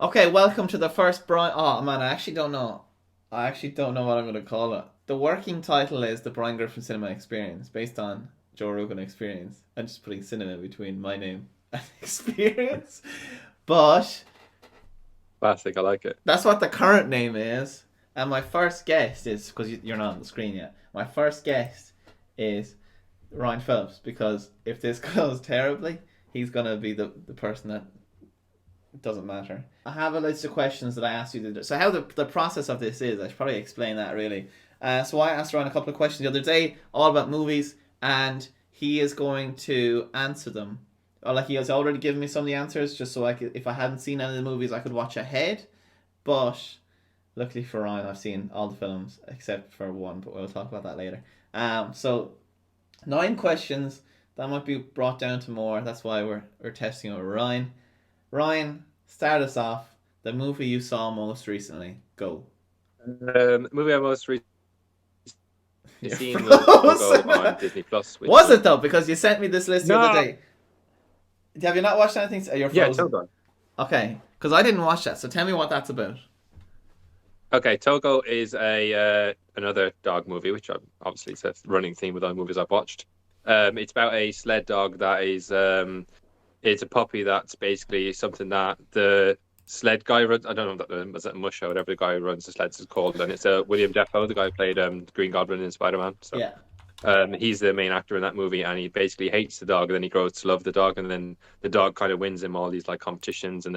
Okay, welcome to the first Brian. Oh man, I actually don't know. I actually don't know what I'm going to call it. The working title is the Brian Griffin Cinema Experience, based on Joe Rogan Experience. I'm just putting cinema between my name and Experience, but Classic, I like it. that's what the current name is. And my first guest is because you're not on the screen yet. My first guest is Ryan Phillips because if this goes terribly, he's gonna be the person that it doesn't matter. I have a list of questions that I asked you to do. So how the process of this is, I should probably explain that really. So I asked Ryan a couple of questions the other day, all about movies, and he is going to answer them. Or like he has already given me some of the answers, just so I could, if I hadn't seen any of the movies, I could watch ahead. But luckily for Ryan, I've seen all the films except for one, but we'll talk about that later. So 9 questions. That might be brought down to more. That's why we're testing over Ryan. Ryan, start us off. The movie you saw most recently. Go. Movie I most recently You're seen was Togo frozen. on Disney Plus, which Was was it though? Because you sent me this list the other no, day. Have you not watched anything? You're yeah, frozen. Togo. Okay, because I didn't watch that. So tell me what that's about. Okay, Togo is a another dog movie, which obviously is a running theme with all movies I've watched. It's about a sled dog that is it's a puppy that's basically something that the sled guy runs. I don't know that was it Mush or whatever the guy who runs the sleds is called, and it's William Defoe, the guy who played Green Goblin in Spider-Man. So. Yeah. He's the main actor in that movie, and he basically hates the dog, and then he grows to love the dog, and then the dog kind of wins him all these like competitions, and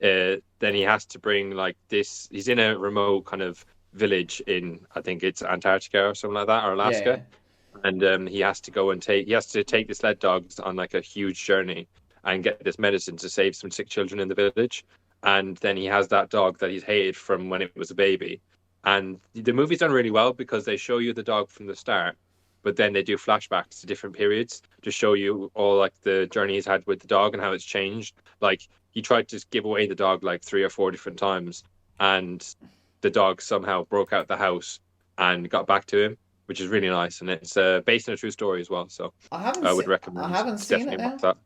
then he has to bring like this. He's in a remote kind of village in I think it's Antarctica or something like that, or Yeah. Alaska, Yeah. and he has to take the sled dogs on like a huge journey and get this medicine to save some sick children in the village, and then he has that dog that he's hated from when it was a baby. And the movie's done really well because they show you the dog from the start, but then they do flashbacks to different periods to show you all like the journey he's had with the dog and how it's changed. Like he tried to give away the dog like 3 or 4 different times, and the dog somehow broke out the house and got back to him, which is really nice. And it's based on a true story as well, so I would I recommend haven't to seen it definitely watch now, that.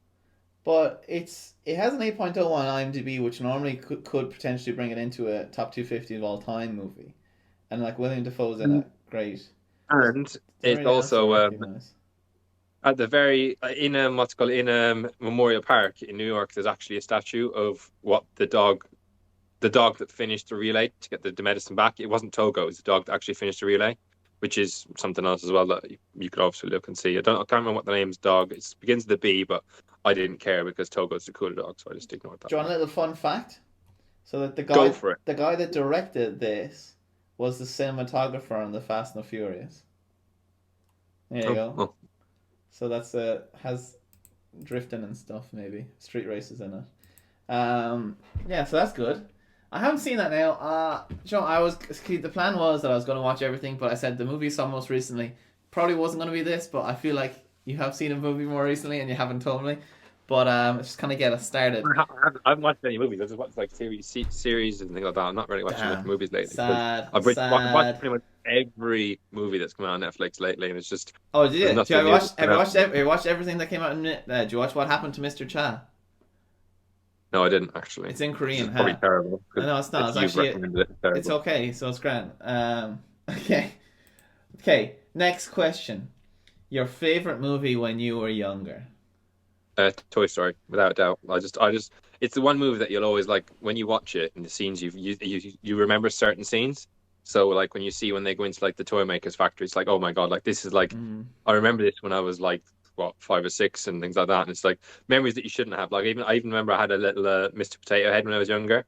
but it has an 8.0 on IMDb, which normally could potentially bring it into a top 250 of all time movie. And like William Defoe's in it, great. Is And there it's anything else I also recognize? at the very in what's called in Memorial Park in New York. There's actually a statue of what the dog that finished the relay to get the medicine back. It wasn't Togo; it was the dog that actually finished the relay, which is something else as well that you could obviously look and see. I can't remember what the name's dog. It begins with a B, but I didn't care because Togo's the cooler dog, so I just ignored that Do you want part. a little fun fact? So that Go for it. the guy that directed this was the cinematographer on the Fast and the Furious. There you Oh, go. oh. So that's has drifting and stuff, maybe street races in it. Yeah, so that's good. I haven't seen that now. I was the plan was that I was going to watch everything, but I said the movie I saw most recently probably wasn't going to be this, but I feel like you have seen a movie more recently and you haven't told me. But just kind of get us started. I haven't watched any movies. I just watched like series and things like that. I'm not really watching much Damn, movies lately because sad, I've watched sad. pretty much every movie that's come out on Netflix lately, and it's just Oh, did there's you? nothing new that's come out. Have you watched everything that came out in it? Did you watch What Happened to Mr. Cha? No, I didn't actually, It's in which is Korean, probably huh? terrible because No, it's not. it's It's you've actually recommended it. It's it's terrible. okay. So it's grand. Okay, okay. Next question. Your favorite movie when you were younger? Toy Story, without a doubt. It's the one movie that you'll always like when you watch it and the scenes you remember certain scenes. So like when they go into like the toy makers factory, it's like, oh my God, like this is like Mm. I remember this when I was like what 5 or 6 and things like that. And it's like memories that you shouldn't have. Like I even remember I had a little Mr. Potato Head when I was younger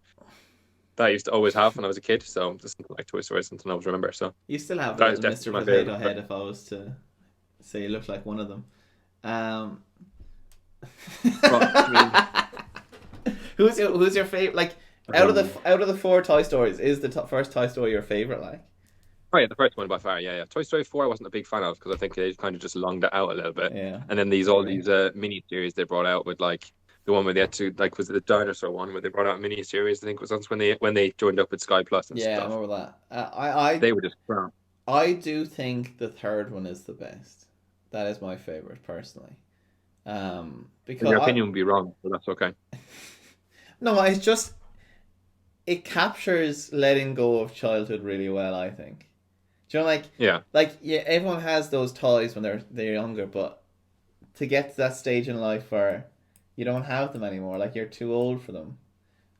that I used to always have when I was a kid. So just something like Toy Story is something I always remember. So You still have a that is little definitely Mr. my Potato favorite. Head if I was to say you look like one of them. Um, Well, I mean, who's your favorite? Like um, out of the four Toy Stories, is the first Toy Story your favorite? Like, oh yeah, the first one by far, yeah, yeah. Toy Story 4 I wasn't a big fan of because I think they kind of just longed it out a little bit. yeah, And then I all agree. these mini series they brought out with like the one where they had to like was it the dinosaur one where they brought out a mini series, I think it was that's when they joined up with Sky Plus and Yeah, I stuff. remember that. They were just crap. I do think the third one is the best. That is my favorite personally. Your Because I opinion would be wrong, but that's okay. no, it's just it captures letting go of childhood really well, I think. Do you know, Yeah. yeah, everyone has those toys when they're younger, but to get to that stage in life where you don't have them anymore, like you're too old for them,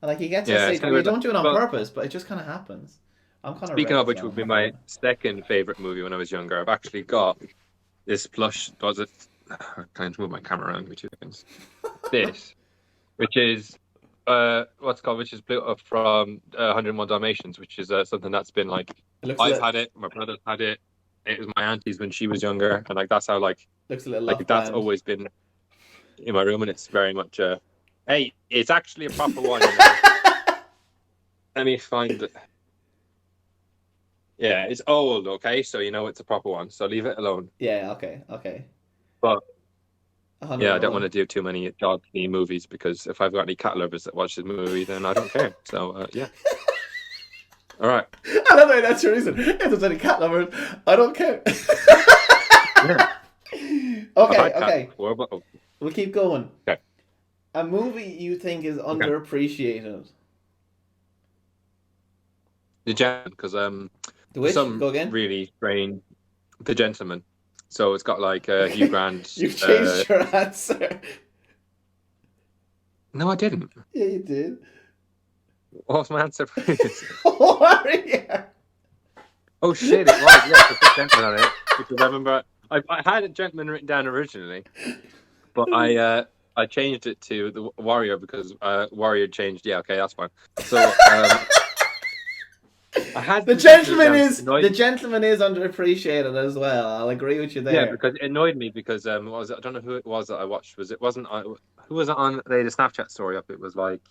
and like you get to that Yeah, it's stage kind where of you weird. don't do it on But purpose, but it just kind of happens. I'm kind of speaking ready of for which, that. I'm would be happy with my it. second favorite movie when I was younger. I've actually got this plush. Was it? I'm trying to move my camera around. Which is this, which is what's it called, which is built up from 101 Dalmatians, which is something that's been like It looks a I've little, had it, my brother's had it. It was my auntie's when she was younger, and like that's how looks a little like off that's brand. always been in my room, and it's very much hey, it's actually a proper one, you know. Let me find it. Yeah, it's old, okay, so you know it's a proper one, so leave it alone. Yeah. Okay. Okay. But yeah, I don't want 101. to do too many dog themed movies because if I've got any cat lovers that watch this movie, then I don't care. So yeah, all right. I don't know. That's your reason. If there's any cat lovers, I don't care. Yeah, I've Okay. had cats Okay. before, but We'll keep going. okay, A movie you think is okay. underappreciated. The Gentleman, because The for Witch. some Go again. really strange, The Gentleman. So it's got like Hugh Grant. You've changed your answer. No, I didn't. Yeah, you did. What was my answer previously? Warrior. Oh shit, it was. Yes, I put Gentleman on it because I remember I had a Gentleman written down originally, but I changed it to the Warrior because Warrior changed. Yeah, okay, that's fine. So I had The the Gentleman gentleman down because it is the annoyed. gentleman is underappreciated as well. I'll agree with you Yeah, there. because it annoyed me because what was it? I don't know who it was that I watched. Was it wasn't I? Who was it on? They had a Snapchat story up. It was like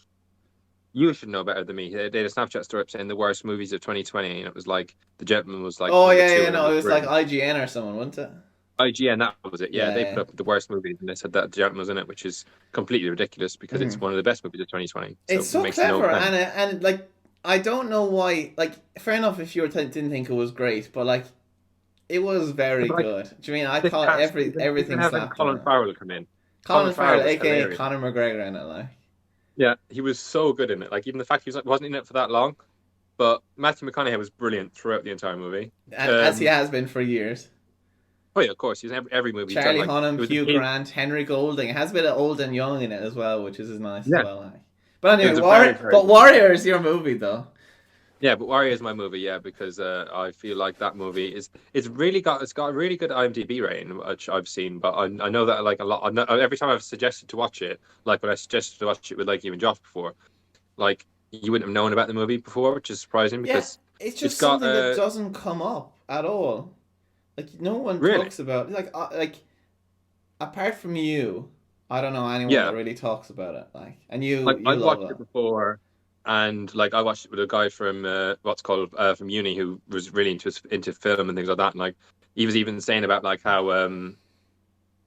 you should know better than me. They had a Snapchat story up saying the worst movies of 2020, and it was like The Gentleman was like Oh number yeah, two, yeah, and it no, was it was like brilliant. IGN or someone, wasn't it? IGN, that was it. Yeah, Yeah, they yeah. put up the worst movies, and they said that The Gentleman was in it, which is completely ridiculous because it's Mhm. one of the best movies of 2020. So It's it so makes no clever, sense. and like I don't know why. Like, fair enough if didn't think it was great, but like it was Yeah, very but like good. Do you mean I this caught cast, even everything having slapped on Colin it? Farrell come in. Colin Colin Farrell Farrell, was aka hilarious. Conor McGregor, in it, like. Yeah, he was so good in it. Like even the fact he wasn't in it for that long, but Matthew McConaughey was brilliant throughout the entire movie. And as he Um, has been for years. oh yeah, of course, he's in every movie he's done. Charlie Like Hunnam, it was a Hugh big, Grant, Henry Golding. It has a bit of old and young in it as well, which is nice as yeah, well. Like. But it anyway, was a very very good movie. Warrior is your movie though. Yeah, but Warrior is my movie, yeah, because I feel like that movie is it's got a really good IMDb rating, which I've seen, but I know that like a lot. Every time I've suggested to watch it, like when I suggested to watch it with like even Josh before, like you wouldn't have known about the movie before, which is surprising Yeah, because it's it's just got something that doesn't come up at all. Like no one really, talks about like apart from you, I don't know anyone that yeah, really talks about it. Like, and like you I'd love watched it. it before, and like I watched it with a guy from what's called from uni who was really into film and things like that, and like he was even saying about like how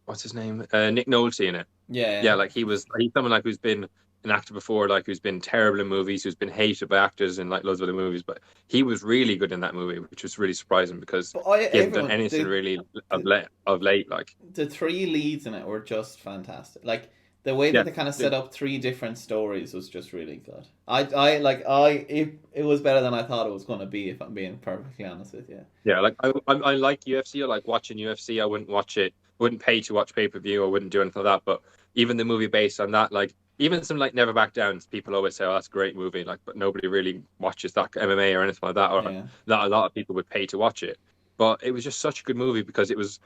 what's his name Nick Nolte in it. Yeah, Yeah, like he's someone like who's been an actor before, like who's been terrible in movies, who's been hated by actors in like loads of other movies, but he was really good in that movie, which was really surprising because but he hasn't done everyone anything really the of late. Like, the three leads in it were just fantastic. Like the way that yeah, they kind of the- set up three different stories was just really good. It was better than I thought it was going to be. If I'm being perfectly honest with you. yeah. Like I like UFC. I like watching UFC. I wouldn't watch it. Wouldn't pay to watch pay-per-view. I wouldn't do anything like that. But even the movie based on that, like even some like Never Back Down, people always say, "Oh, that's a great movie." Like, but nobody really watches that MMA or anything like that, or Yeah, that a lot of people would pay to watch it. But it was just such a good movie because it was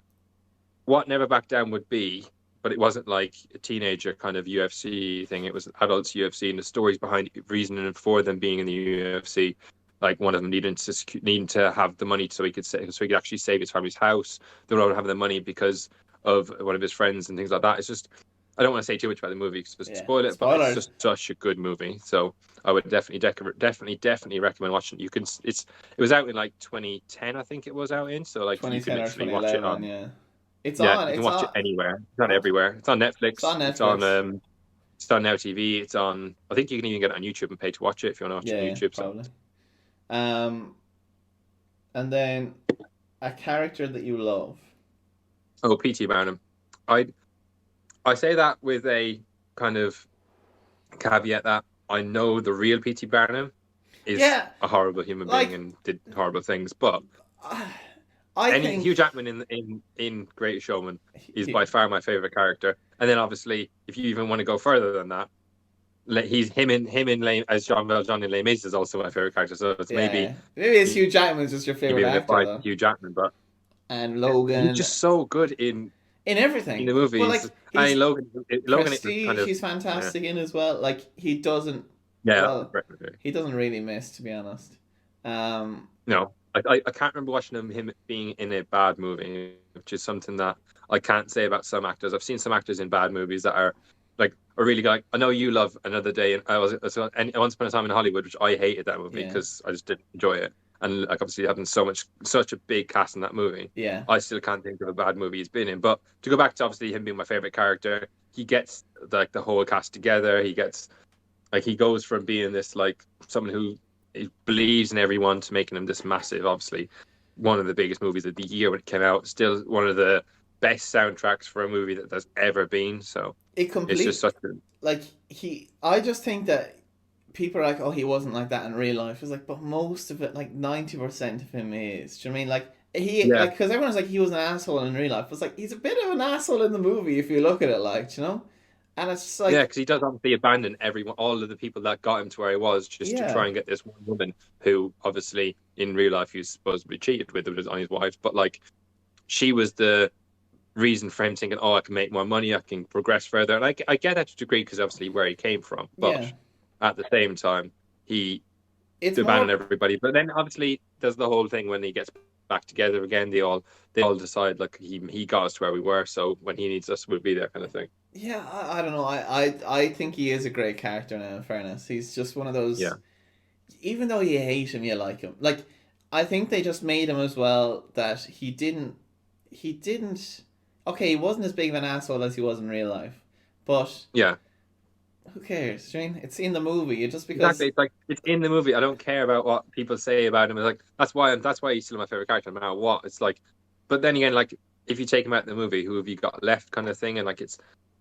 what Never Back Down would be, but it wasn't like a teenager kind of UFC thing. It was adults UFC, and the stories behind reasoning for them being in the UFC. Like one of them needing to have the money so he could actually save his family's house. The other one having the money because of one of his friends and things like that. It's just I don't want to say too much about the movie because yeah. spoil it, but it's Spoilers. just such a good movie. So I would definitely recommend watching it. It was out in like 2010, I think it was out in. So like you can 2010 or literally watch it 2011. on Yeah, it's yeah, on. you can It's watch it on. anywhere. It's not Oh, everywhere. It's on it's on Netflix. Netflix. It's on Now TV. It's on. I think you can even get it on YouTube and pay to watch it if you want to watch it on Yeah, YouTube. So, probably. Um, and then a character that you love. oh, P.T. Barnum. I I say that with a kind of caveat that I know the real P.T. Barnum, is Yeah, a horrible human being like and did horrible things. But I any think Hugh Jackman in Greatest Showman is he, by far my favorite character. And then obviously, if you even want to go further than that, he's him in Lame as John Valjean in Les Mis is also my favorite character. So it's yeah, maybe it's Hugh Jackman's just your favorite maybe even actor applied to though, Hugh Jackman, but and he's Logan just so good in in everything. the But movies. like I he's Logan is kind Prestige, of he's fantastic in as well. Like he doesn't, yeah. well, he doesn't really miss, to be honest. Um, No, I can't remember watching him being in a bad movie, which is something that I can't say about some actors. I've seen some actors in bad movies that are really good. Like, I know you love Another Day, and and Once Upon a Time in Hollywood, which I hated that movie yeah, because I just didn't enjoy it. And like obviously having such a big cast in that movie, yeah. I still can't think of a bad movie he's been in. But to go back to obviously him being my favorite character, he gets like the whole cast together. He gets like he goes from being this like someone who he believes in everyone to making him this massive, obviously one of the biggest movies of the year when it came out. Still one of the best soundtracks for a movie that there's ever been. So It it's just complete such a like he. I just think that people are like, oh, he wasn't like that in real life. It's like, but most of it, like 90% of him is. Do you know what I mean? Like he, yeah. like, because everyone's like he was an asshole in real life. It's like he's a bit of an asshole in the movie if you look at it, like, you know. And it's just Yeah, like, because he does obviously abandon everyone, all of the people that got him to where he was, just to yeah, try and get this one woman who, obviously, in real life, he was supposed to be cheated with on his wife. But like, she was the reason for him thinking, "Oh, I can make more money, I can progress further." And I get that to a degree because obviously where he came from, but yeah. at the same time, he It's abandoned more, everybody. But then obviously there's the whole thing when he gets back together again. They all decide like he got us to where we were, so when he needs us, we'll be there, kind of thing. yeah. I don't know. I think he is a great character now. In fairness, he's just one of those. Yeah, Even though you hate him, you like him. Like I think they just made him as well that he didn't. Okay, he wasn't as big of an asshole as he was in real life, but yeah. who cares, Shane? It's in the movie. Just Exactly. because, It's like it's in the movie. I don't care about what people say about him. It's like that's why he's still my favorite character, no matter what. It's like, but then again, like if you take him out of the movie, who have you got left, kind of thing? And like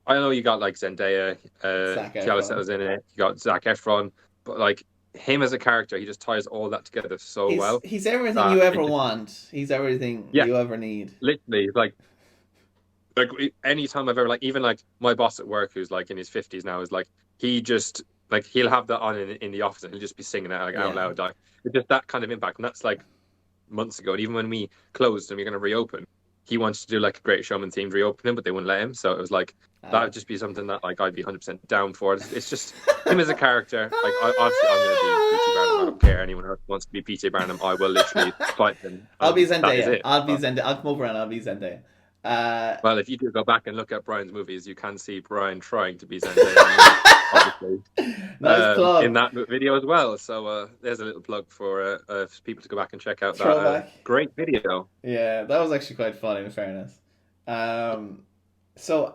I know you got like Zendaya, Zac Tiala Efron. was in it. You got Zac Efron, but like him as a character, he just ties all that together so well He's everything you that ever it just want. He's everything yeah, you ever need. literally like anytime I've ever like even like my boss at work who's like in his 50s now is like he just like he'll have that on in the office and he'll just be singing it like out Yeah. loud like it's just that kind of impact and that's like months ago and even when we closed and we are going to reopen he wanted to do like a Great Showman themed reopening but they wouldn't let him so it was like that Uh. would just be something that like I'd be 100% down for it's just him as a character like obviously I'm going to be PT Barnum I don't care anyone else wants to be PT Barnum I will literally fight them I'll be and that is Zendaya. it I'll be but Zendaya. I'll come over and I'll be Zendaya. Uh, well, if you do go back and look at Brian's movies, you can see Brian trying to be Zendaya, obviously, nice in plug. that video as well. So there's a little plug for people to go back and check out that Throwback. great video. Yeah, that was actually quite funny. In fairness. Um, so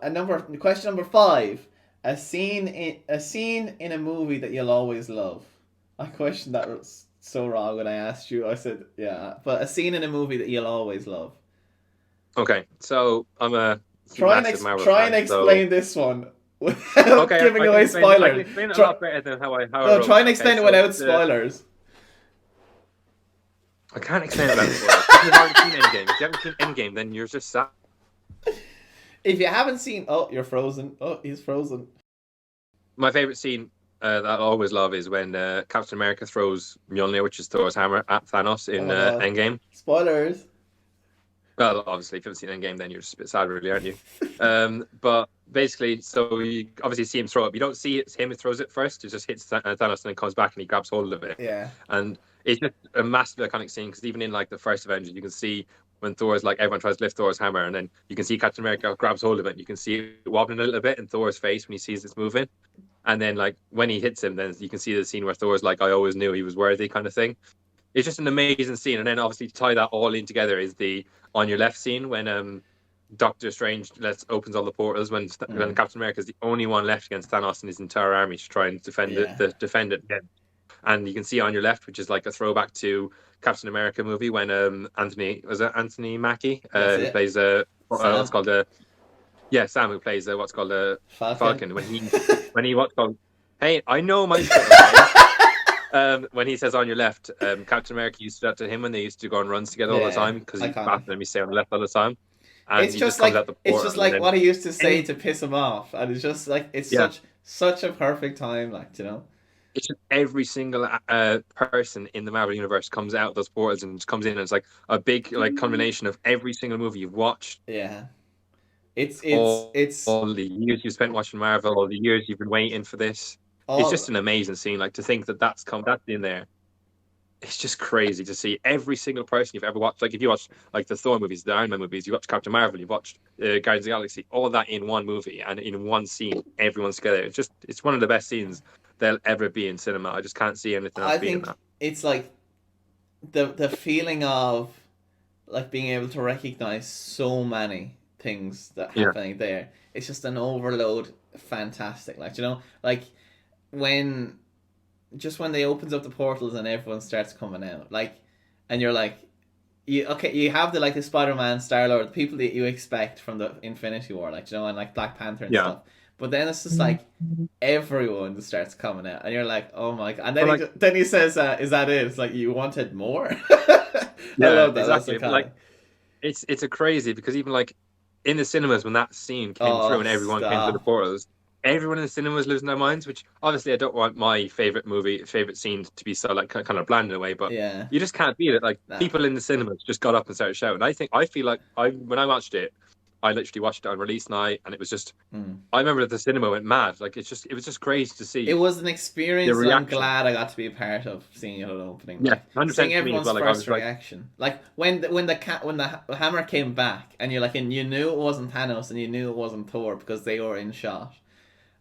question number 5: a scene in a movie that you'll always love. I questioned that so wrong when I asked you. I said yeah, but a scene in a movie that you'll always love. Okay, so I'm a Try massive Marvel try and fan. So explain this one without okay, giving away I can spoilers. explain it a Try, lot better than how I no, wrote try it. and Okay, explain it so without spoilers. I can't explain it without spoilers. If you've already seen Endgame, if you haven't seen Endgame, then you're just sad. If you haven't seen, oh, you're frozen. Oh, he's frozen. My favorite scene that I always love is when Captain America throws Mjolnir, which is Thor's hammer, at Thanos Oh in my god. Endgame. Spoilers. Well, obviously, if you haven't seen Endgame, then you're just a bit sad, really, aren't you? But basically, so you obviously see him throw it. But you don't see it's him who throws it first. It just hits Thanos and then comes back and he grabs hold of it. Yeah. And it's just a massive iconic scene because even in like the first Avengers, you can see when Thor's like everyone tries to lift Thor's hammer, and then you can see Captain America grabs hold of it. And you can see it wobbling a little bit in Thor's face when he sees it's moving. And then like when he hits him, then you can see the scene where Thor's like, "I always knew he was worthy," kind of thing. It's just an amazing scene. And then obviously to tie that all in together is the on your left scene when Doctor Strange opens all the portals when Captain America is the only one left against Thanos and his entire army to try and defend Yeah. defend it again. And you can see on your left, which is like a throwback to Captain America movie when Anthony Mackie who That's plays it. what's Sam. called Sam who plays what's called a Falcon. Falcon when he what's called hey I know my shit okay When he says on your left, Captain America used to do that to him when they used to go on runs together all the Yeah, time because he's fast iconic. and he stay on the left all the time, and he just comes out the It's portal just and like then what he used to say any to piss him off, and it's just like it's yeah, such a perfect time, like, you know. it's just every single person in the Marvel universe comes out of those portals and just comes in, and it's like a big like combination of every single movie you've watched, Yeah, it's it's all, it's all the years you've spent watching Marvel, all the years you've been waiting for this. It's just all. an amazing scene. Like to think that that's in there. It's just crazy to see every single person you've ever watched. Like if you watch like the Thor movies, the Iron Man movies, you watch Captain Marvel, you watched Guardians of the Galaxy, all that in one movie and in one scene, everyone's together. It's one of the best scenes there'll ever be in cinema. I just can't see anything else I beating think that. it's like the feeling of like being able to recognize so many things that Yeah, happening there. It's just an overload, fantastic. Like, you know, like when just when they opens up the portals and everyone starts coming out, like, and you're like, you have the like the Spider-Man, Star-Lord, the people that you expect from the Infinity War, like, you know, and like Black Panther and yeah. stuff. But then it's just like everyone starts coming out, and you're like, oh my god! And But then like, he says, "Is that it?" It's like you wanted more. I yeah, love that. That's exactly. But like, iconic. it's a crazy because even like in the cinemas when that scene came through Oh, and everyone came through the stop! portals, everyone in the cinemas losing their minds. Which obviously I don't want my favorite scene to be so like kind of bland in a way, but Yeah, you just can't beat it. Like nah. people in the cinemas just got up and started shouting. I feel like I when I watched it, I literally watched it on release night, and it was just Mm. I remember that the cinema went mad. Like it was just crazy to It see was an the experience that I'm reaction. glad I got to be a part of, seeing it at opening. Yeah, Like seeing 100% for me as everyone's well. Like I first was like, reaction. Like when the hammer came back, and you're like, and you knew it wasn't Thanos, and you knew it wasn't Thor because they were in shot,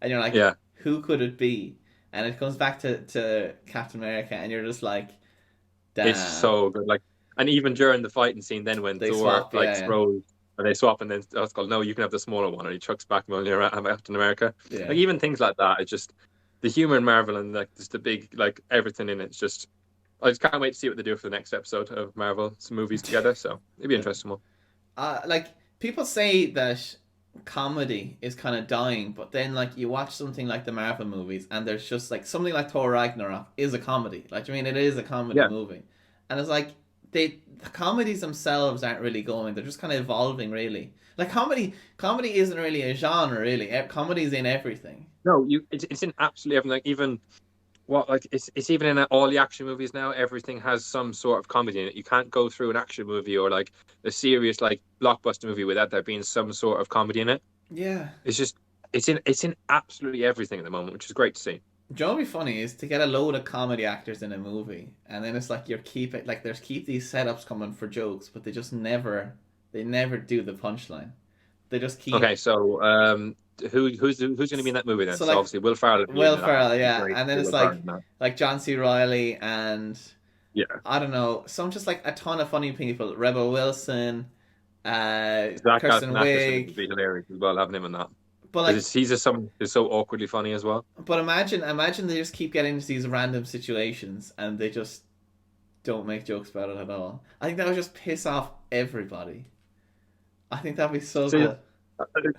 and you're like, yeah, who could it be? And it comes back to Captain America, and you're just like, it's damn, so good. Like, and even during the fighting scene, then when they Thor swap. like Yeah, throws and they swap, and then that's called no, you can have the smaller one, and he chucks back Mjolnir at Captain America. yeah. Like even things like that, it's just the humor in Marvel and like just the big like everything in it. It's just I just can't wait to see what they do for the next episode of Marvel some movies together. So it'd be Yeah. interesting one. Like people say that comedy is kind of dying, but then like you watch something like the Marvel movies, and there's just like something like Thor Ragnarok is a comedy. Like, I mean, it is a comedy Yeah, movie, and it's like the comedies themselves aren't really going. They're just kind of evolving, really. Like comedy isn't really a genre, really. Comedy's in everything. no, it's in absolutely everything. Like even what like it's even in all the action movies now. Everything has some sort of comedy in it. You can't go through an action movie or like a serious like blockbuster movie without there being some sort of comedy in it. Yeah. It's just it's in absolutely everything at the moment, which is great to see. Do you know what'd be funny is to get a load of comedy actors in a movie, and then it's like there's keep these setups coming for jokes, but they never do the punchline. They just keep Okay, so who's going to be in that movie then? so So like obviously Will Ferrell will be in Will that. Ferrell, It'd be yeah, great and to then see it's Will Ferrell in that. like John C. Riley and Yeah, I don't know, some just like a ton of funny people. Rebel Wilson, Zach Kirsten Galifianakis in it would Wiig, be hilarious as well, having him in that but like because he's just someone who's so awkwardly funny as well. but imagine they just keep getting into these random situations and they just don't make jokes about it at all. I think that would just piss off everybody. I think that'd be so So good.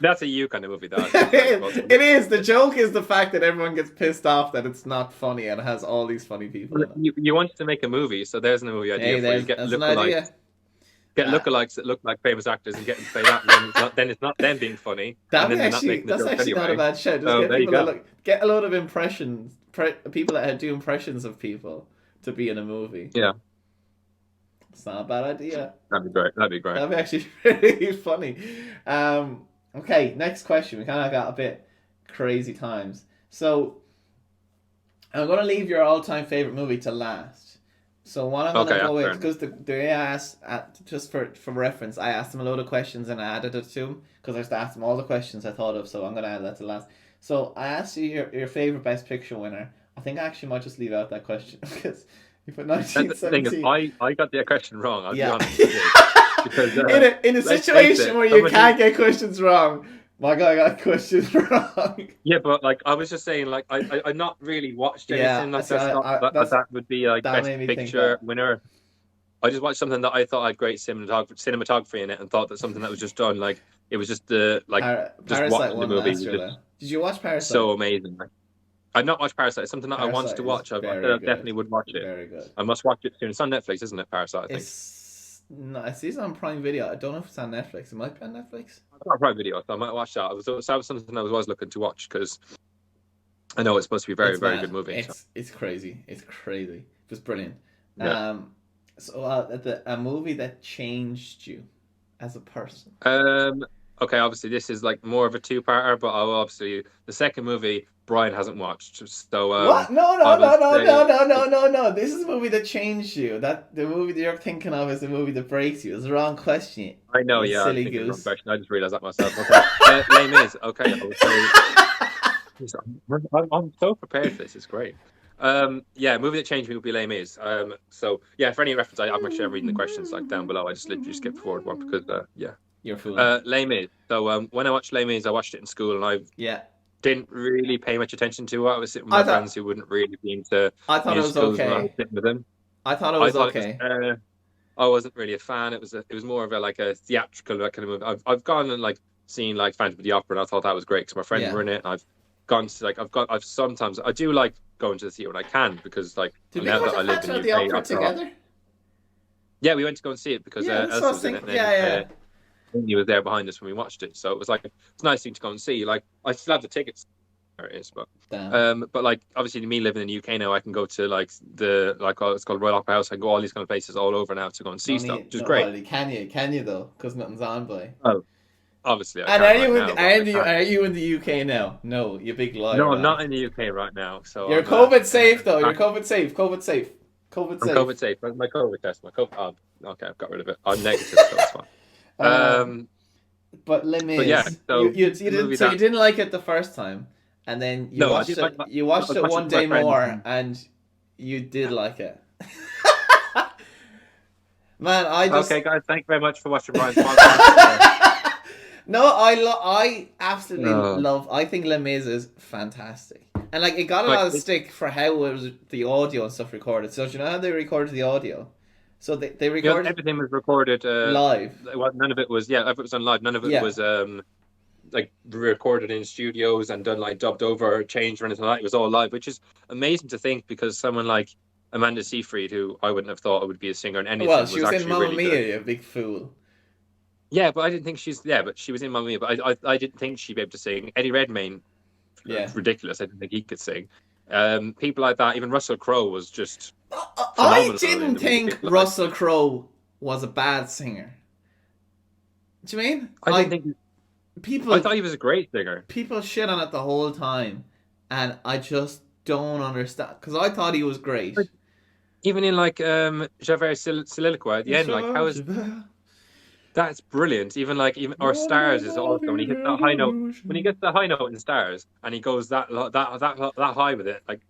that's a you kind of movie that I think as well. It is. The joke is the fact that everyone gets pissed off that it's not funny and it has all these funny people in it. You wanted to make a movie, so there's a movie idea Hey, for you. Get there's an lookalikes, idea. get That lookalikes that look like famous actors and get them to play that. And then it's not them being funny, and then they're not making the that's jokes actually not a anyway. bad show. Just So get there you people that go. get a load of impressions, people that do impressions of people to be in a movie. Yeah, It's not a bad idea. that'd be great. That'd be great. That'd be actually really funny. Okay, next question. We kind of got a bit crazy times. So I'm gonna leave your all-time favorite movie to last. So what I'm gonna Okay, go fair with, enough. because the way I asked, just for reference, I asked them a load of questions and I added it to them because I just asked them all the questions I thought of. So I'm gonna add that to last. So I asked you your favorite Best Picture winner. I think I actually might just leave out that question because you put And the thing is, 1917. I got the question wrong. I'll be Yeah. honest. I did. Because In a let's face situation it, where you somebody. can't get questions wrong, my guy got questions wrong. Yeah, but like I was just saying, like I not really watched Yeah, anything like so that's not that's that would be like that best made me think picture that. winner. I just watched something that I thought had great cinematography in it, and thought that something that was just done like it was just the like just Parasite watching the won movie last was year though. just Did you watch Parasite? so amazing. Like, I've not watched Parasite. It's something that I wanted Parasite to is watch. I said very I good. definitely would watch it. Very good. I must watch it soon. It's on Netflix, isn't it? Parasite, I think. It's on Prime Video. I don't know if it's on Netflix. It might be on Netflix. I've got a Prime Video, so I might watch that. That was something I was always looking to watch because I know it's supposed to be a very, It's very mad. good movie. It's crazy. It's crazy. It was brilliant. Yeah. So a movie that changed you as a person. Okay, obviously this is like more of a two-parter, but I'll obviously the second movie Brian hasn't watched. So What? No, I no, will no, no, say no, no, no, no, no. This is a movie that changed you. That the movie that you're thinking of is the movie that breaks you. It's the wrong question. I know, You yeah, I was silly thinking the wrong goose. question. I just realized that myself. Okay. Les Mis. Okay, I would say I'm so prepared for this. It's great. Yeah, movie that changed me would be Les Mis. So yeah, for any reference, I'm actually reading the questions like down below. I just literally skipped forward one because yeah. You're fooling. Les Mis. So when I watched Les Mis, I watched it in school, and I Yeah. didn't really pay much attention to it. I was sitting with I my thought friends who wouldn't really be into I thought it was musicals when I was okay. sitting with them. I thought it I was thought it was. okay. I wasn't really a fan. It was more of a theatrical kind of movie. I've gone and like seen like Phantom of the Opera, and I thought that was great because my friends Yeah. were in it. And I've gone to I've sometimes I do like going to the theater when I can because like Did we now go that to I live in Phantom the of the UK Opera after all. together? Yeah, we went to go and see it because Yeah, that's what I Elsa was was in it, thinking. and Yeah, then yeah. he was there behind us when we watched it. So it was like it's a nice thing to go and see. Like I still have the tickets. There it is, Damn. but like obviously me living in the UK now, I can go to like it's called Royal Opera House. I can go all these kind of places all over now to go and see stuff, which is great. Well, can you? Can you though? Because nothing's on play. Oh, obviously I And can't right now, but I can. are you in the UK now? No, you big liar, No, I'm man. not in the UK right now, so You're I'm COVID safe though. You're back. COVID safe. COVID safe. COVID I'm safe. COVID safe. My COVID test, my COVID. Oh, okay, I've got rid of it. I'm negative, so it's fine. Um, but But yeah, Liz, so you the movie didn't so you that didn't like it the first time, and then no, I did like. you I watched was it watching one with my day friends. more, and you did like it. Man, Okay, guys, thank you very much for watching Brian's podcast. No, I absolutely No. love. I think Les Mis is fantastic, and like it got a Like, lot of stick for how it was the audio and stuff recorded. So do you know how they recorded the audio? So they recorded everything was recorded live. none of it was if it was on live. None of it Yeah. was like recorded in studios and done like dubbed over or changed or anything like that. It was all live, which is amazing to think because someone like Amanda Seyfried, who I wouldn't have thought would be a singer in anything, Well, she was in actually Mamma really Mia, good. you big fool. Yeah, but I didn't think but she was in Mamma Mia, but I didn't think she'd be able to sing. Eddie Redmayne, Yeah. ridiculous. I didn't think he could sing. People like that, even Russell Crowe was just I phenomenal. didn't think Russell Crowe was a bad singer. Do you mean? I didn't think. People. I thought he was a great singer. People shit on it the whole time, and I just don't understand because I thought he was great. Like, even in like Javert Soliloquy at the end, like how is that's brilliant. Even or Stars is also when he hits that high note. When he gets the high note in Stars and he goes that high with it, like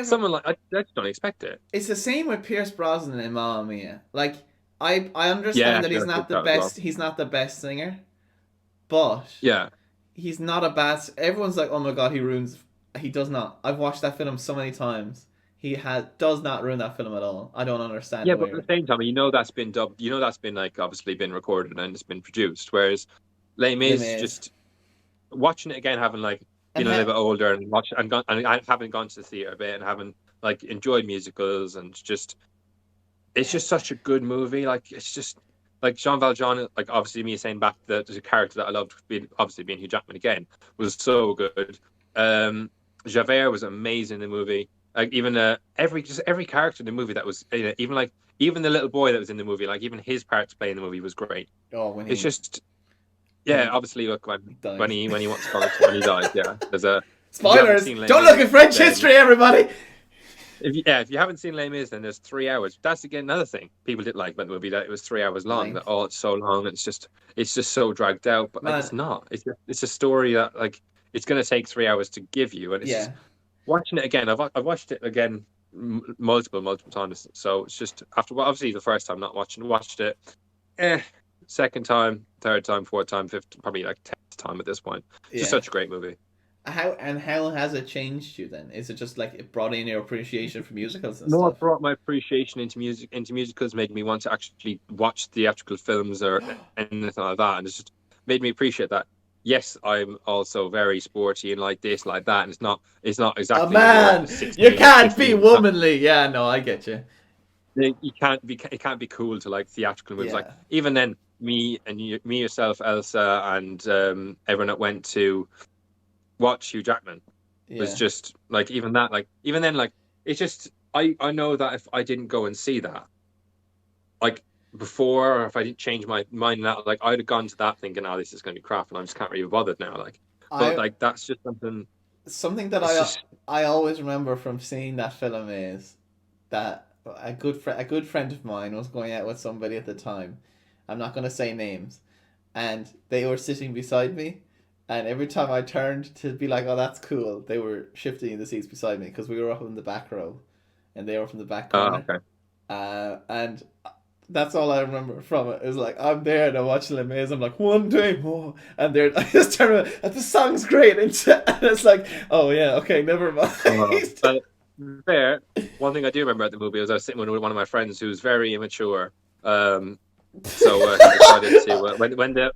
someone like I just don't expect it. It's the same with Pierce Brosnan in Mamma Mia. Like I understand that he's not the best. Well. He's not the best singer, but yeah, he's not a bad. Everyone's like, oh my god, he ruins. He does not. I've watched that film so many times. He does not ruin that film at all. I don't understand. Yeah, but at the same time, that's been dubbed. That's been like obviously been recorded and it's been produced. Whereas Les Mis just watching it again, having like been a little bit older and having gone to the theater a bit and having like enjoyed musicals and just it's just such a good movie. Like it's just like Jean Valjean. Like obviously me saying back that there's a character that I loved, being Hugh Jackman again, was so good. Javert was amazing in the movie. Like even every character in the movie that was even the little boy that was in the movie, like even his part to play in the movie was great. Oh, it's just obviously look when he wants to when he dies. Yeah, there's a spoilers. Don't look at French history, everybody. If you haven't seen Les Mis, then there's 3 hours. That's again another thing people didn't like about the movie, that it was 3 hours long. That it's so long. It's just so dragged out. But like, it's not. It's a story that like it's gonna take 3 hours to give you, and it's just, watching it again. I've watched it again multiple times. So it's just after obviously the first time watched it, second time, third time, fourth time, fifth, probably like 10th time at this point. It's just such a great movie. How has it changed you then? Is it just like it brought in your appreciation for musicals and stuff? No, it brought my appreciation into musicals, made me want to actually watch theatrical films or anything like that, and it's just made me appreciate that. yes, I'm also very sporty and like this, like that, and it's not Oh exactly when you're man, you 16 or can't be 15. womanly. Yeah, no, I get you. You can't be, it can't be cool to like theatrical movies. Like Yeah, even then, me, yourself, Elsa, and everyone that went to watch Hugh Jackman was yeah. just like, even that, like even then, like it's just, I know that if I didn't go and see that, like before, or if I didn't change my mind, that like I'd have gone to that thinking, oh, this is going to be crap, and I just can't really be bothered now. Like, but I like that's just something. something that It's just I always remember from seeing that film is that a good friend of mine was going out with somebody at the time. I'm not going to say names, and they were sitting beside me, and every time I turned to be like, "Oh, that's cool," they were shifting the seats beside me because we were up in the back row, and they were from the back corner. okay. And that's all I remember from it. It was like I'm there and I'm watching Les Mis. I'm like one day more, and they're I just turn around and the song's great, and it's like, oh yeah, okay, never mind. But fair, one thing I do remember at the movie was I was sitting with one of my friends who was very immature. Um, so he decided to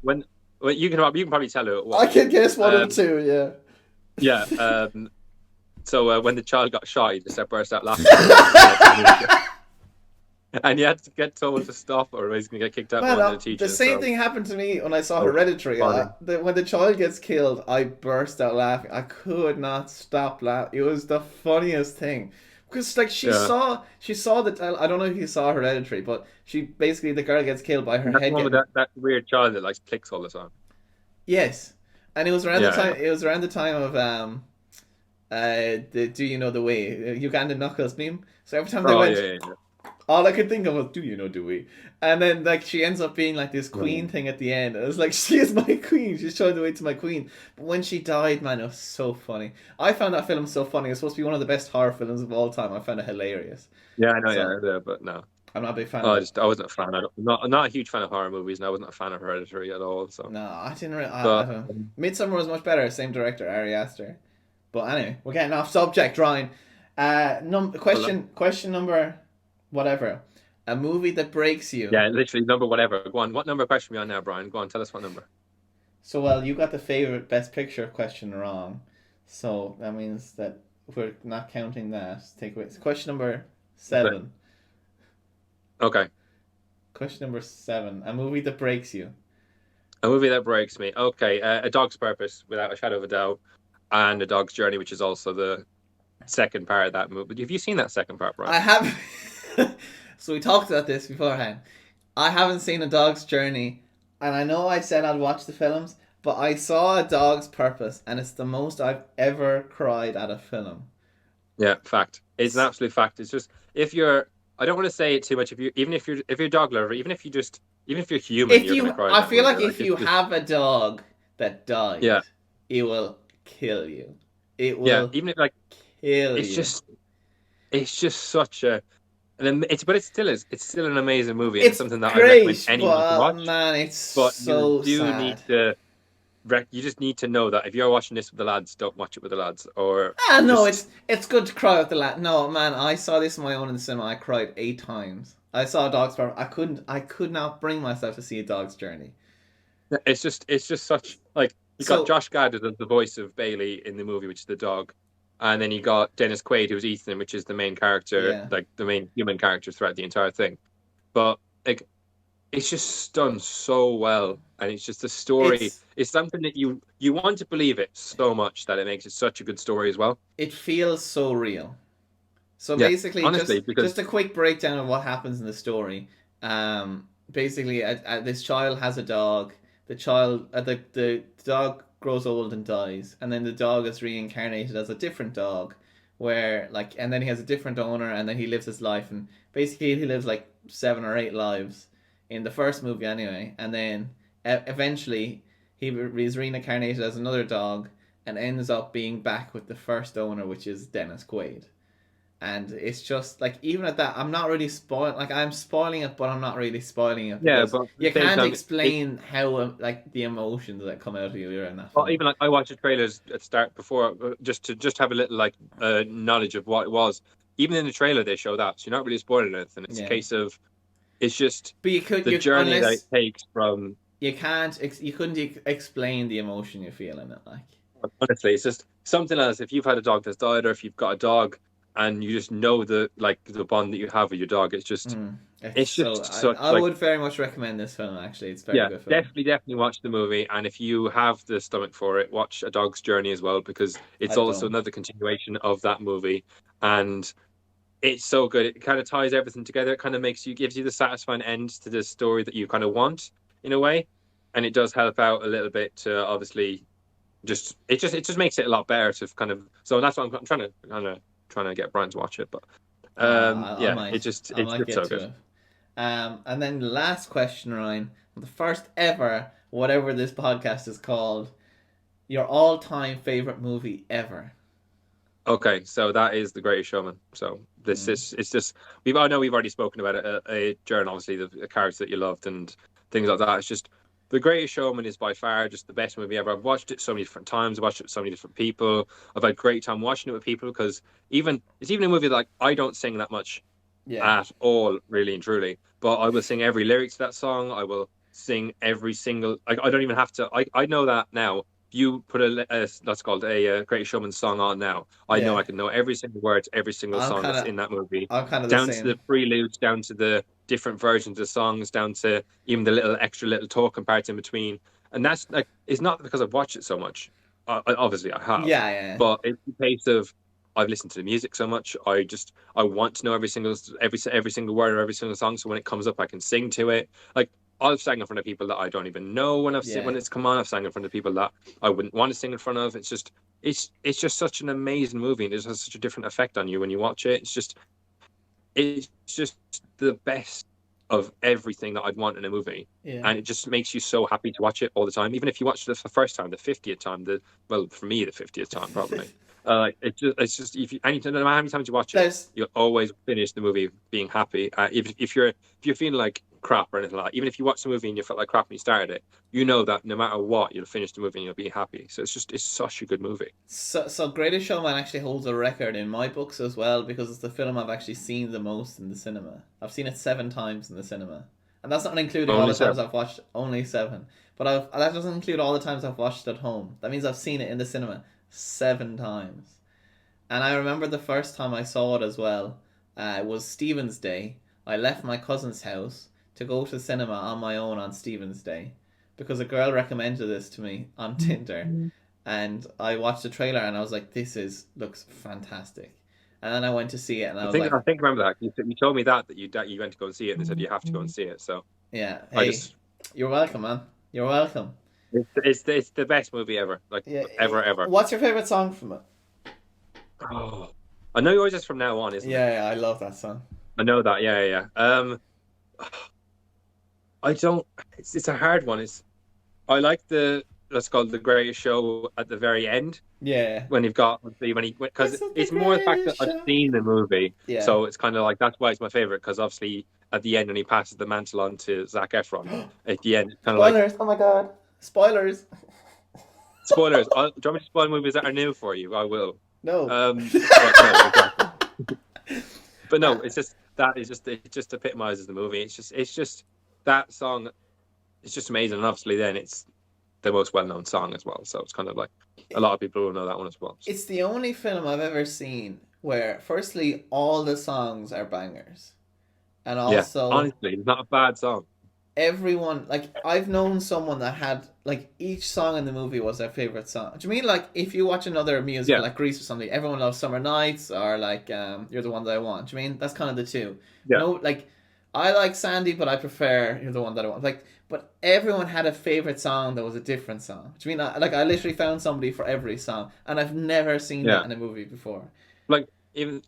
when you can probably tell who it I was. can guess one of the Um, two. Yeah. yeah. So when the child got shot, he just burst out laughing, and he had to get told to stop, or he's gonna get kicked out by Man, one of the the teachers. same So thing happened to me when I saw oh, Hereditary. funny. When the child gets killed, I burst out laughing. I could not stop laughing. It was the funniest thing because like Yeah, she saw the I don't know if you saw Hereditary, but she basically the girl gets killed by her and that's the head one with getting that weird child that likes clicks all the time. yes, and it was around the Yeah, time yeah. of the Do You Know the Way Uganda Knuckles meme. So every time they Oh yeah, went, yeah, yeah. all I could think of was "Do you know Dewey?" And then like she ends up being like this queen Mm. thing at the end. It was like she is my queen. She's showing the way to my queen. But when she died, man, it was so funny. I found that film so funny. It's supposed to be one of the best horror films of all time. I found it hilarious. Yeah, I know, So yeah, but no. I'm not a big fan Oh, of it. I wasn't a fan. I'm not a huge fan of horror movies, and I wasn't a fan of Hereditary at all. So, No, I didn't. I but don't. Midsummer was much better. Same director, Ari Aster. But anyway, we're getting off subject, Ryan. well, Question number, whatever. A movie that breaks you. yeah, literally number whatever. Go on. What number question are we on now, Brian? Go on, tell us what number. So, well, you got the favorite best picture question wrong. So that means that we're not counting that. Take away. Question number Okay. 7. Okay. Question number 7. A movie that breaks you. A movie that breaks me. Okay, A Dog's Purpose, without a shadow of a doubt, and A Dog's Journey, which is also the second part of that movie. Have you seen that second part, Brian? I have. So we talked about this beforehand. I haven't seen A Dog's Journey, and I know I said I'd watch the films, but I saw A Dog's Purpose, and it's the most I've ever cried at a film. Yeah, fact. It's an absolute fact. It's just if you're, I don't want to say it too much. If you're a dog lover, even if you're human, If you're gonna you, cry at I that feel movie. like Like if it's you just have a dog that yeah, died, it will kill you. It yeah. will Even if like kill it's you. just it's just such a but it's still an amazing movie, and it's It's something that I recommend great, anyone to but watch. man, it's But you so do need sad. to you just need to know that if you're watching this with the lads, don't watch it with the lads, or Ah, no, just it's good to cry with the lad. No, man, I saw this on my own in the cinema. I cried 8 times. I saw a Dog's Farm. I could not bring myself to see A Dog's Journey. it's just such like you got So Josh Gad as the voice of Bailey in the movie, which is the dog, and then you got Dennis Quaid, who's Ethan, which is the main character, yeah, like the main human character throughout the entire thing. But like it's just done so well, and it's just a story. it's It's something that you want to believe it so much that it makes it such a good story as well. it feels so real. So Yeah, basically, honestly, because just a quick breakdown of what happens in the story. Basically, this child has a dog. The dog grows old and dies, and then the dog is reincarnated as a different dog, where like, and then he has a different owner, and then he lives his life, and basically he lives like 7 or 8 lives in the first movie anyway, and then eventually he is reincarnated as another dog and ends up being back with the first owner, which is Dennis Quaid. And it's just like even at that, I'm not really spoiling. Like I'm spoiling it, but I'm not really spoiling it yeah, because but at the you same can't time, it explain how like the emotions that come out of you in that well, film. even like I watched the trailers at the start before just have a little like knowledge of what it was. Even in the trailer, they show that, so you're not really spoiling anything. It's a Yeah, case of it's just but the you journey that it unless takes from. you couldn't explain the emotion you feel in it, like. Honestly, it's just something else. If you've had a dog that's died, or if you've got a dog and you just know the bond that you have with your dog, Mm. It's it's so just such I like would very much recommend this film. Actually, it's a very yeah, good film. definitely watch the movie. And if you have the stomach for it, watch A Dog's Journey as well, because I it's also don't. another continuation of that movie. And it's so good. It kind of ties everything together. It kind of gives you the satisfying end to the story that you kind of want in a way. And it does help out a little bit to obviously it just makes it a lot better to kind of so that's what I'm trying to get Brian to watch it. But I yeah, might. I it's might just get so to good. it. And then the last question, Ryan, the first ever, whatever this podcast is called, your all-time favorite movie ever. Okay, so that is The Greatest Showman. So this Mm. is it's just I know we've already spoken about it during obviously the characters that you loved and things like that. It's just The Greatest Showman is by far just the best movie ever. I've watched it so many different times. I've watched it with so many different people. I've had a great time watching it with people because it's even a movie that, like, I don't sing that much Yeah. at all, really and truly. But I will sing every lyric to that song. I will sing every single. I don't even have to. I know that now. If you put that's called a Greatest Showman song on now, I know Yeah. I can know every single word, to every single I'm song kind that's of in that movie, I'm kind of the down to the same. preludes, down to the different versions of songs, down to even the little extra little talking parts in between. And that's like it's not because I've watched it so much. Obviously, I have, Yeah, yeah. but it's a case of I've listened to the music so much. I want to know every single word of every single song. So when it comes up, I can sing to it. Like I've sang in front of people that I don't even know Yeah. when it's come on. I've sang in front of people that I wouldn't want to sing in front of. It's just such an amazing movie, and it has such a different effect on you when you watch it. It's just the best of everything that I'd want in a movie. Yeah. And it just makes you so happy to watch it all the time. Even if you watch it for the first time, the 50th time, well, for me, the 50th time, probably. It's just if you anytime, no matter how many times you watch it, There's you'll always finish the movie being happy. If you're feeling like crap or anything like that, even if you watch the movie and you felt like crap when you started it, you know that no matter what, you'll finish the movie and you'll be happy. So it's such a good movie. so Greatest Showman actually holds a record in my books as well because it's the film I've actually seen the most in the cinema. I've seen it 7 times in the cinema, and that's not including all Only the times seven. I've watched only 7. But that doesn't include all the times I've watched at home. That means I've seen it in the cinema 7 times. And I remember the first time I saw it as well. It was Stephen's Day. I left my cousin's house to go to the cinema on my own on Stephen's Day because a girl recommended this to me on Tinder, and I watched the trailer and I was like, "This is looks fantastic." And then I went to see it and I I was think like, I think I remember that you told me that you went to go and see it and they said you have to go and see it. So "Yeah, I hey, just you're welcome, man. You're welcome." it's the best movie ever, like Yeah. ever. What's your favorite song from it? Oh, I know yours is From Now On, isn't it? Yeah, I love that song. I know that. Yeah, yeah, yeah. I don't. It's a hard one. I like the that's called The Greatest Show at the very end Yeah. when you've got when he because This is the it's more the fact that greatest I've show. seen the movie, Yeah. so it's kind of like that's why it's my favorite because obviously at the end when he passes the mantle on to Zac Efron at the end, it's kind of like Spoilers! Oh my god. Spoilers! spoilers. Do you want me to spoil movies that are new for you? I will. No. But no, exactly. But no, Ah, it's just that is just it just epitomizes the movie. It's just that song. It's just amazing, and obviously then it's the most well-known song as well. So it's kind of like a lot of people will know that one as well. So, it's the only film I've ever seen where, firstly, all the songs are bangers. And yeah, also, honestly, it's not a bad song. everyone, like, I've known someone that had, like, each song in the movie was their favorite song. Do you mean, like, if you watch another musical, Yeah, like Grease or something, everyone loves Summer Nights or, like, You're the One That I Want? Do you mean? That's kind of the two. yeah, No, like, I like Sandy, but I prefer You're the One That I Want. Like, but everyone had a favorite song that was a different song. Do you mean, I literally found somebody for every song, and I've never seen that yeah. in a movie before. Like even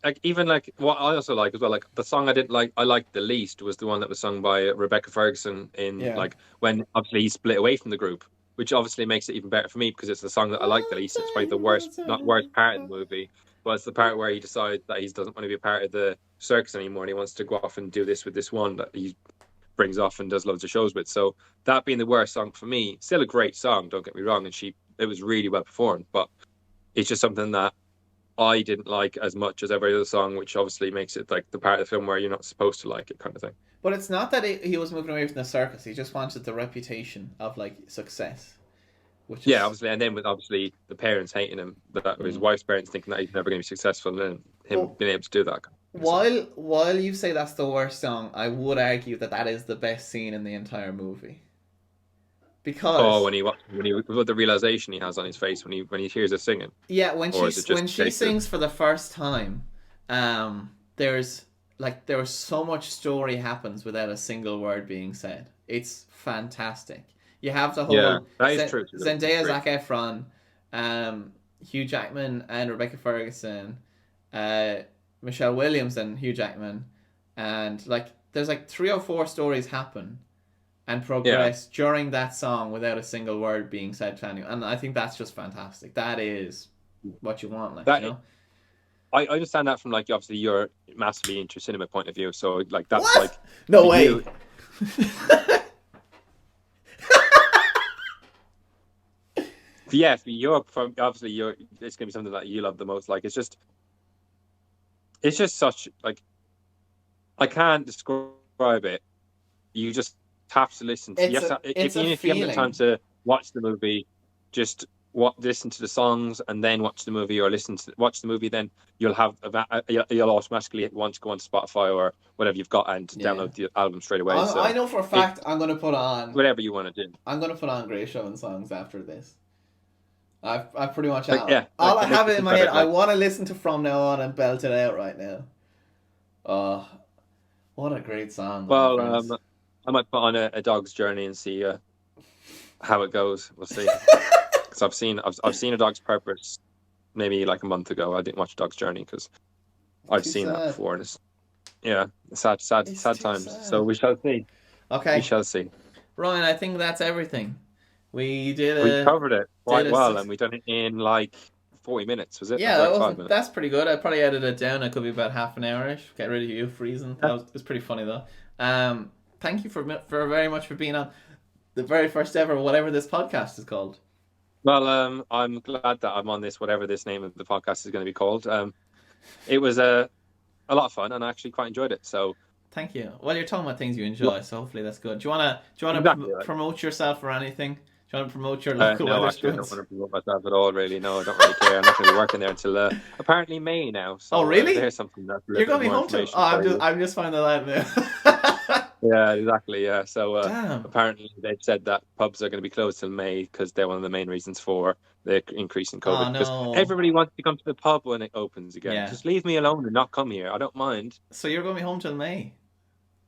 what I also like as well. Like the song I didn't like, I liked the least was the one that was sung by Rebecca Ferguson in Yeah. like when obviously he split away from the group, which obviously makes it even better for me because it's the song that I like the least. It's probably the worst, not worst part of the movie, but it's the part where he decides that he doesn't want to be a part of the circus anymore and he wants to go off and do this with this one that he brings off and does loads of shows with. So that being the worst song for me, still a great song, don't get me wrong, and it was really well performed, but it's just something that I didn't like as much as every other song, which obviously makes it like the part of the film where you're not supposed to like it, kind of thing. But it's not that he was moving away from the circus. He just wanted the reputation of like success, which Yeah, is obviously, and then with obviously the parents hating him, that his mm. wife's parents thinking that he's never going to be successful, and then him Well, being able to do that. So, while you say that's the worst song, I would argue that that is the best scene in the entire movie oh, because when he with the realization he has on his face when he hears her singing, yeah, or is it just when a she case of sings for the first time, there's like there was so much story happens without a single word being said. It's fantastic. You have the yeah, whole that is true. That's Zendaya, great. Zac Efron, Hugh Jackman, and Rebecca Ferguson, uh, Michelle Williams, and Hugh Jackman, and like there's like 3 or 4 stories happen and Yeah, progress during that song without a single word being said to anyone. And I think that's just fantastic. That is what you want, like, you that know? I understand that from like obviously you're massively into cinema point of view, so like that's What? like No for way. you, yeah, for you, from obviously you're it's gonna be something that you love the most. Like it's just such like I can't describe it. You just have to listen to. You have to, it's a if you haven't got time feeling. to watch the movie, just listen to the songs and then watch the movie, or watch the movie. Then you'll have you'll automatically want to go on Spotify or whatever you've got and Yeah. download the album straight away. I So know for a it fact I'm gonna put on whatever you want to do. Greatest Showman songs after this. I pretty much Like have. yeah, All like I it makes have me it in think my about head. it. I Like want to listen to From Now On and belt it out right now. Oh, what a great song, my well, friends. I might put on a dog's journey and see how it goes. We'll see. Because I've seen A Dog's Purpose maybe like a month ago. I didn't watch A Dog's Journey because I've Too seen that sad. before, and yeah, It's sad too times. So sad. we shall see. We Okay, shall see. Ryan. I think that's everything. We did We a covered it did quite a well, and we done it in like 40 minutes. Was it? Or yeah. That 35 wasn't minutes? that's pretty good. I probably edited it down. It could be about half an hour-ish. Get rid of you freezing. That Yeah. was it was pretty funny though. Thank you for very much for being on the very first ever whatever this podcast is called. Well, I'm glad that I'm on this, whatever this name of the podcast is going to be called. It was a lot of fun, and I actually quite enjoyed it. So, Thank you. Well, you're talking about things you well, enjoy, so hopefully that's good. Do you wanna exactly. Right. promote yourself or anything? Do you want to promote your local No, actually, I don't Weatherspoons? want to promote myself at all. Really, no, I don't really care. I'm not going to be working there until apparently May now. Oh, So really? there's something that's a You're little bit gonna be more home till? Oh, information for you. I'm just finding that out now. Yeah, exactly. Yeah. So Damn. apparently they've said that pubs are going to be closed till May because they're one of the main reasons for the increase in COVID. Oh Because no. everybody wants to come to the pub when it opens again. Yeah. Just leave me alone and not come here. I don't mind. So you're gonna be home till May.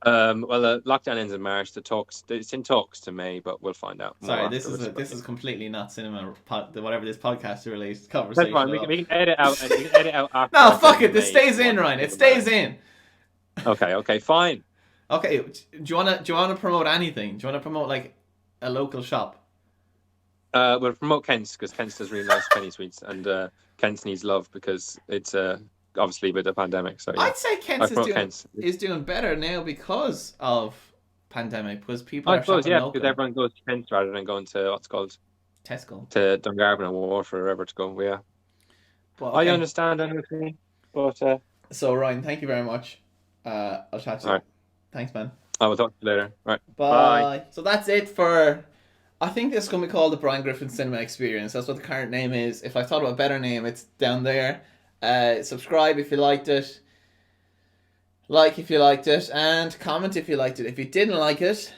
Well, the lockdown ends in March. It's in talks to May, but we'll find out more Sorry, afterwards. But this is completely not cinema whatever this podcast related that's conversation fine. at all. We can edit out and we can edit out after No, I said fuck it. This May. stays in, Ryan. It stays in. Okay, fine. Okay. Do you wanna promote anything? Do you wanna promote like a local shop? We'll promote Kent's because Kent's does really nice penny sweets, and Kent's needs love because it's obviously with the pandemic. So yeah, I'd say I Kent's promote Kent's. is doing better now because of pandemic because people I are suppose shopping yeah, because local. everyone goes to Kent's rather than going to what's called Tesco. to Dungarvan or Waterford or wherever to go. Yeah, But I okay. understand anything, but So Ryan, thank you very much. I'll chat to all you. right, Thanks, man. I will talk to you later. Right, bye. Bye. So that's it for. I think this is going to be called the Brian Griffin Cinema Experience. That's what the current name is. If I thought of a better name, it's down there. Subscribe if you liked it. Like if you liked it. And comment if you liked it. If you didn't like it,